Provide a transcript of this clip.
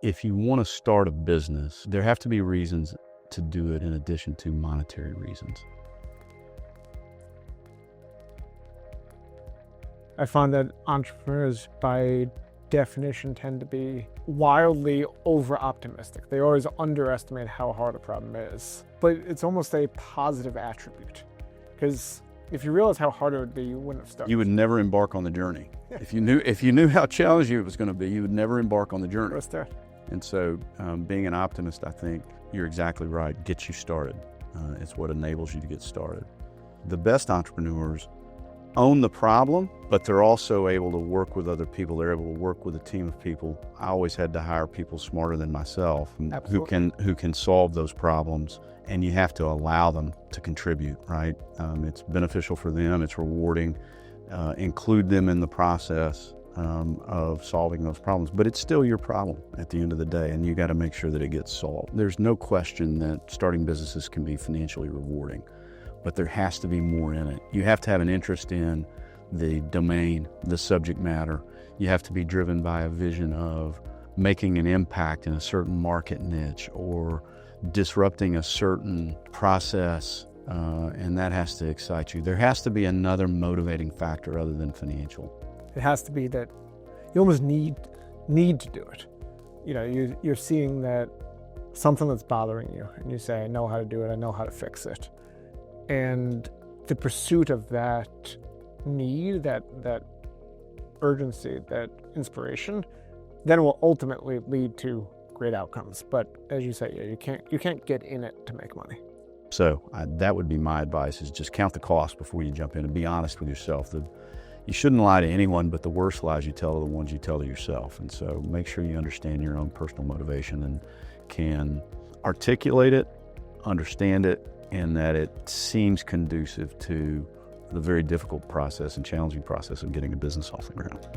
If you want to start a business, there have to be reasons to do it in addition to monetary reasons. I find that entrepreneurs, by definition, tend to be wildly over-optimistic. They always underestimate how hard a problem is. But it's almost a positive attribute, because if you realize how hard it would be, you wouldn't have started. You would never embark on the journey. If you knew how challenging it was going to be, you would never embark on the journey. Let's start. And so being an optimist, I think you're exactly right, gets you started. It's what enables you to get started. The best entrepreneurs own the problem, but they're also able to work with other people. They're able to work with a team of people. I always had to hire people smarter than myself who can solve those problems, and you have to allow them to contribute, right? It's beneficial for them, it's rewarding. Include them in the process of solving those problems, but it's still your problem at the end of the day, and you got to make sure that it gets solved. There's no question that starting businesses can be financially rewarding, but there has to be more in it. You have to have an interest in the domain, the subject matter. You have to be driven by a vision of making an impact in a certain market niche or disrupting a certain process, and that has to excite you. There has to be another motivating factor other than financial. It has to be that you almost need to do it. You know, you're seeing that something that's bothering you, and you say, I know how to do it, I know how to fix it. And the pursuit of that need, that urgency, that inspiration, then will ultimately lead to great outcomes. But as you say, yeah, you can't get in it to make money. So that would be my advice, is just count the cost before you jump in and be honest with yourself. You shouldn't lie to anyone, but the worst lies you tell are the ones you tell to yourself. And so make sure you understand your own personal motivation and can articulate it, understand it, and that it seems conducive to the very difficult process and challenging process of getting a business off the ground.